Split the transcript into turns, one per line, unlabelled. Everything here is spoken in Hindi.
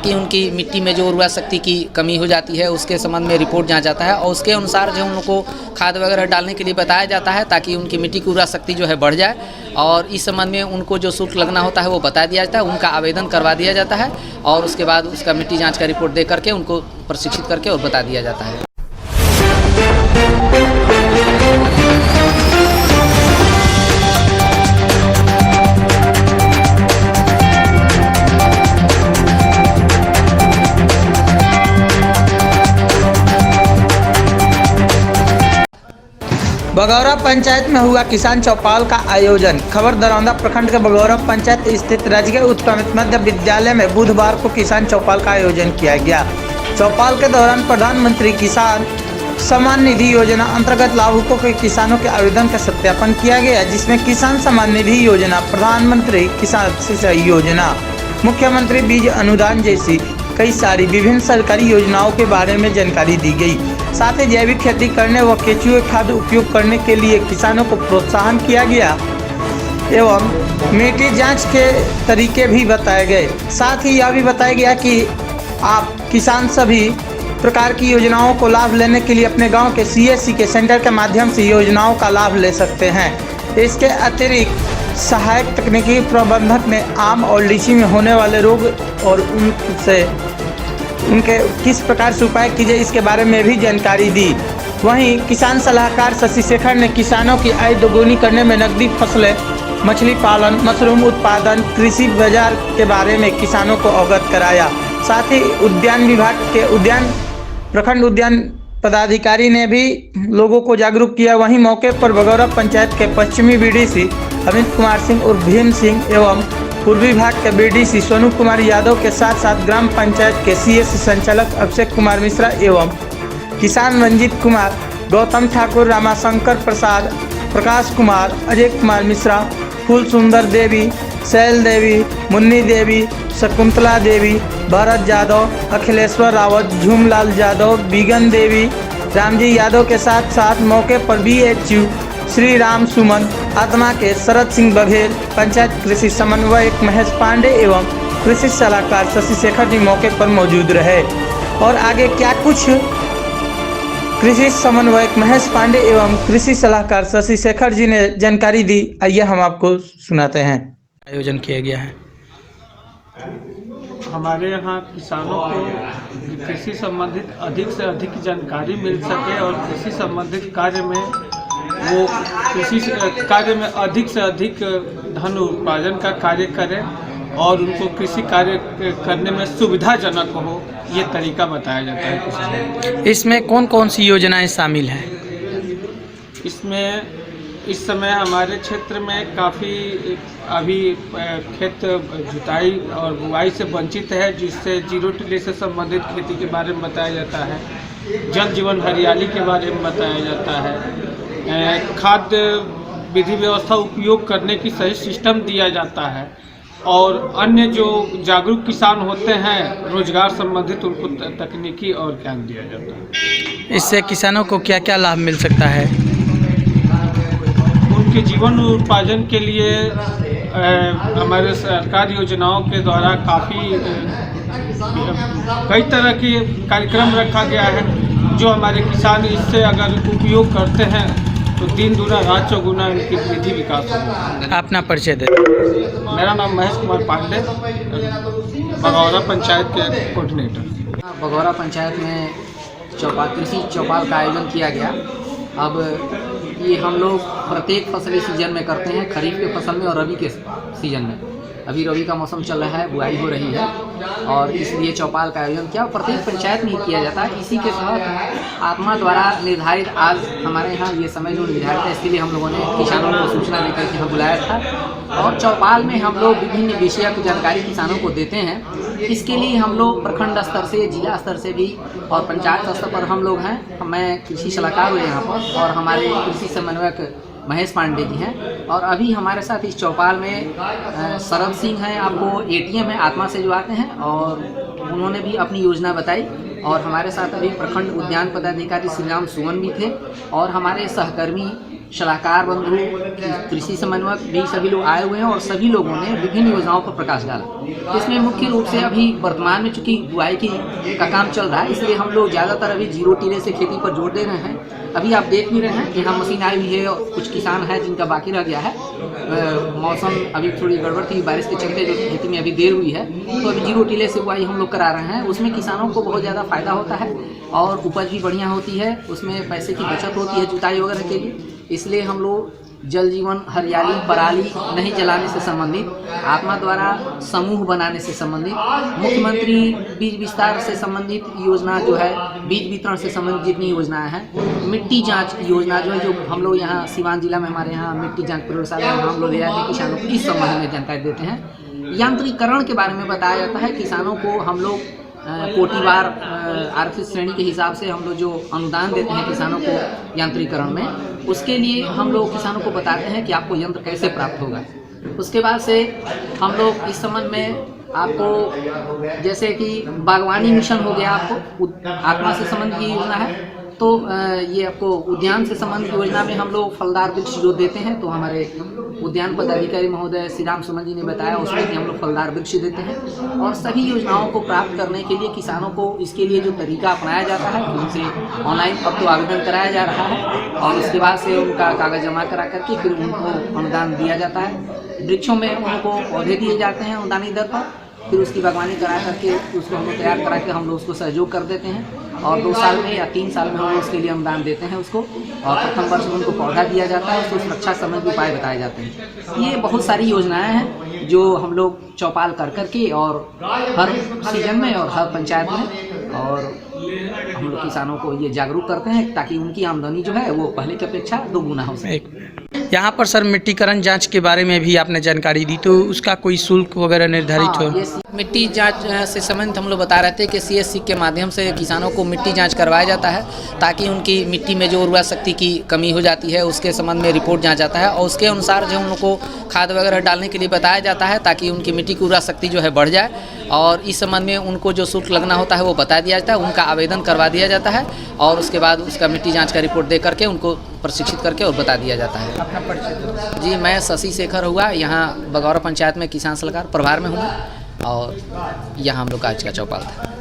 कि उनकी मिट्टी में जो उर्वरा शक्ति की कमी हो जाती है उसके संबंध में रिपोर्ट जांचा जाता है और उसके अनुसार जो उन लोग को खाद वगैरह डालने के लिए बताया जाता है ताकि उनकी मिट्टी की उर्वरा शक्ति जो है बढ़ जाए। और इस संबंध में उनको जो शुल्क लगना होता है वो बता दिया जाता है, उनका आवेदन करवा दिया जाता है और उसके बाद उसका मिट्टी जाँच का रिपोर्ट दे करके उनको प्रशिक्षित करके और बता दिया जाता है।
बगौरा पंचायत में हुआ किसान चौपाल का आयोजन। खबर दरौंदा प्रखंड के बगौरा पंचायत स्थित राजकीय उत्क्रमित मध्य विद्यालय में बुधवार को किसान चौपाल का आयोजन किया गया। चौपाल के दौरान प्रधानमंत्री किसान सम्मान निधि योजना अंतर्गत लाभुकों के किसानों के आवेदन का सत्यापन किया गया, जिसमें किसान सम्मान निधि योजना, प्रधानमंत्री किसान सिंचाई योजना, मुख्यमंत्री बीज अनुदान जैसी कई सारी विभिन्न सरकारी योजनाओं के बारे में जानकारी दी गई। साथ ही जैविक खेती करने व केंचुए खाद उपयोग करने के लिए किसानों को प्रोत्साहन किया गया एवं मिट्टी जांच के तरीके भी बताए गए। साथ ही यह भी बताया गया कि आप किसान सभी प्रकार की योजनाओं को लाभ लेने के लिए अपने गांव के CSC के सेंटर के माध्यम से योजनाओं का लाभ ले सकते हैं। इसके अतिरिक्त सहायक तकनीकी प्रबंधक ने आम और लीची में होने वाले रोग और उनके किस प्रकार से उपाय कीजिए इसके बारे में भी जानकारी दी। वहीं किसान सलाहकार शशि शेखर ने किसानों की आय दोगुनी करने में नकदी फसलें, मछली पालन, मशरूम उत्पादन, कृषि बाजार के बारे में किसानों को अवगत कराया। साथ ही उद्यान विभाग के प्रखंड उद्यान पदाधिकारी ने भी लोगों को जागरूक किया। वहीं मौके पर बगौरा पंचायत के पश्चिमी BDC अमित कुमार सिंह और भीम सिंह एवं पूर्वी विभाग के BDC सोनू कुमार यादव के साथ साथ ग्राम पंचायत के CSC संचालक अभिषेक कुमार मिश्रा एवं किसान रंजीत कुमार, गौतम ठाकुर, रामाशंकर प्रसाद, प्रकाश कुमार, अजय कुमार मिश्रा, फूल सुंदर देवी, शैल देवी, मुन्नी देवी, शकुंतला देवी, भरत यादव, अखिलेश्वर रावत, झूमलाल यादव, बिगन देवी, रामजी यादव के साथ साथ मौके पर BHU श्री राम सुमन, आत्मा के शरद सिंह बघेल, पंचायत कृषि समन्वयक महेश पांडे एवं कृषि सलाहकार शशि शेखर जी मौके पर मौजूद रहे। और आगे क्या कुछ कृषि समन्वयक महेश पांडे एवं कृषि सलाहकार शशि शेखर जी ने जानकारी दी, आइए हम आपको सुनाते हैं। आयोजन किया गया है।
हमारे यहाँ किसानों को कृषि संबंधित अधिक से अधिक जानकारी मिल सके और कृषि संबंधित कार्य में वो कृषि कार्य में अधिक से अधिक धन उत्पादन का कार्य करें और उनको कृषि कार्य करने में सुविधाजनक हो, ये तरीका बताया जाता है किसानों।
इसमें कौन कौन सी योजनाएं शामिल हैं?
इसमें इस समय हमारे क्षेत्र में काफ़ी अभी खेत जुताई और बुआई से वंचित है, जिससे जीरो टिले से संबंधित खेती के बारे में बताया जाता है, जल जीवन हरियाली के बारे में बताया जाता है, खाद्य विधि व्यवस्था उपयोग करने की सही सिस्टम दिया जाता है और अन्य जो जागरूक किसान होते हैं रोजगार संबंधित उनको तकनीकी और ज्ञान दिया जाता है।
इससे किसानों को क्या क्या लाभ मिल सकता है?
उनके जीवन उपार्जन के लिए हमारे सरकार योजनाओं के द्वारा काफ़ी कई तरह के कार्यक्रम रखा गया है, जो हमारे किसान इससे अगर उपयोग करते हैं तो दिन दुना रात चौगुना उनकी वृद्धि विकास होगा।
अपना परिचय दे।
मेरा नाम महेश कुमार पांडे, बगौरा पंचायत के कोऑर्डिनेटर।
बगौरा पंचायत में कृषि चौपाल का आयोजन किया गया। अब ये हम लोग प्रत्येक फसली सीजन में करते हैं, खरीफ के फसल में और रबी के सीजन में। अभी रबी का मौसम चल रहा है, बुआई हो रही है और इसलिए चौपाल का आयोजन किया। प्रत्येक पंचायत में किया जाता है। इसी के तहत आत्मा द्वारा निर्धारित आज हमारे यहाँ ये समय जो निर्धारित है, इसके लिए हम लोगों ने किसानों को सूचना देकर के यहाँ बुलाया था और चौपाल में हम लोग विभिन्न विषयों की जानकारी किसानों को देते हैं। इसके लिए हम लोग प्रखंड स्तर से, जिला स्तर से भी और पंचायत स्तर पर हम लोग हैं। मैं कृषि सलाहकार हूँ यहाँ पर और हमारे कृषि समन्वयक महेश पांडे जी हैं। और अभी हमारे साथ इस चौपाल में शरद सिंह हैं, आपको ATM है आत्मा से जो आते हैं, और उन्होंने भी अपनी योजना बताई। और हमारे साथ अभी प्रखंड उद्यान पदाधिकारी श्री राम सुमन भी थे और हमारे सहकर्मी सलाहकार बंधु, कृषि समन्वयक भी सभी लोग आए हुए हैं और सभी लोगों ने विभिन्न योजनाओं पर प्रकाश डाला। इसमें मुख्य रूप से अभी वर्तमान में चूँकि बुआई का काम चल रहा है, इसलिए हम लोग ज़्यादातर अभी जीरो टिले से खेती पर जोर दे रहे हैं। अभी आप देख भी रहे हैं कि यहाँ मशीन आई हुई है और कुछ किसान हैं जिनका बाकी रह गया है। मौसम अभी थोड़ी गड़बड़ थी, बारिश के चलते जो खेती में अभी देर हुई है, तो अभी जीरो टिले से बुआई हम लोग करा रहे हैं। उसमें किसानों को बहुत ज़्यादा फायदा होता है और उपज भी बढ़िया होती है, उसमें पैसे की बचत होती है जुताई वगैरह के लिए। इसलिए हम लोग जल जीवन, हरियाली, पराली नहीं जलाने से संबंधित, आत्मा द्वारा समूह बनाने से संबंधित, मुख्यमंत्री बीज विस्तार से संबंधित योजना जो है, बीज वितरण से संबंधित जितनी योजनाएं हैं, मिट्टी जांच योजना जो है, जो हम लोग यहाँ सिवान जिला में हमारे यहाँ मिट्टी जांच प्रयोगशाला में हम लोग ले जाते हैं, किसानों को इस संबंध में जानकारी देते हैं। यांत्रिकरण के बारे में बताया जाता है। किसानों को हम लोग कोटिवार आर्थिक श्रेणी के हिसाब से हम लोग जो अनुदान देते हैं किसानों को यांत्रिकरण में, उसके लिए हम लोग किसानों को बताते हैं कि आपको यंत्र कैसे प्राप्त होगा। उसके बाद से हम लोग इस संबंध में आपको, जैसे कि बागवानी मिशन हो गया, आपको आत्मा से संबंधित ये योजना है, तो ये आपको उद्यान से संबंधित योजना में हम लोग फलदार वृक्ष जो देते हैं, तो हमारे उद्यान पदाधिकारी महोदय श्री राम सुमन जी ने बताया उसमें कि हम लोग फलदार वृक्ष देते हैं। और सभी योजनाओं को प्राप्त करने के लिए किसानों को इसके लिए जो तरीका अपनाया जाता है कि उनसे ऑनलाइन अब तो आवेदन कराया जा रहा है और उसके बाद से उनका कागज जमा करा करके फिर उनको अनुदान दिया जाता है। वृक्षों में उनको पौधे दिए जाते हैं अनुदानी दर पर, फिर उसकी बागवानी करा करके उसको हम लोग तैयार करा के हम लोग उसको सहयोग कर देते हैं और 2 साल में या 3 साल में हम लोग उसके लिए अनुदान देते हैं उसको। और प्रथम वर्ष में उनको पौधा दिया जाता है, उसको सुरक्षा संबंधी उपाय बताए जाते हैं। ये बहुत सारी योजनाएं हैं जो हम लोग चौपाल कर करके और हर सीजन में और हर पंचायत में और हम लोग किसानों को ये जागरूक करते हैं ताकि उनकी आमदनी जो है वो पहले की अपेक्षा 2 गुना हो सके।
यहाँ पर सर मिट्टीकरण जांच के बारे में भी आपने जानकारी दी, तो उसका कोई शुल्क वगैरह निर्धारित हो?
ये मिट्टी जांच से संबंधित हम लोग बता रहे थे कि CSC के माध्यम से किसानों को मिट्टी जांच करवाया जाता है ताकि उनकी मिट्टी में जो उर्वरा शक्ति की कमी हो जाती है उसके संबंध में रिपोर्ट जांच जाता है और उसके अनुसार जो उन लोग को खाद वगैरह डालने के लिए बताया जाता है ताकि उनकी मिट्टी की उर्वरा शक्ति जो है बढ़ जाए। और इस संबंध में उनको जो शुल्क लगना होता है वो बता दिया जाता है, उनका आवेदन करवा दिया जाता है और उसके बाद उसका मिट्टी जाँच का रिपोर्ट दे करके उनको प्रशिक्षित करके और बता दिया जाता है।
अपना परिचय?
जी, मैं शशि शेखर हुआ, यहाँ बगौरा पंचायत में किसान सलाहकार प्रभार में हूँ और यहाँ हम लोग का आज का चौपाल था।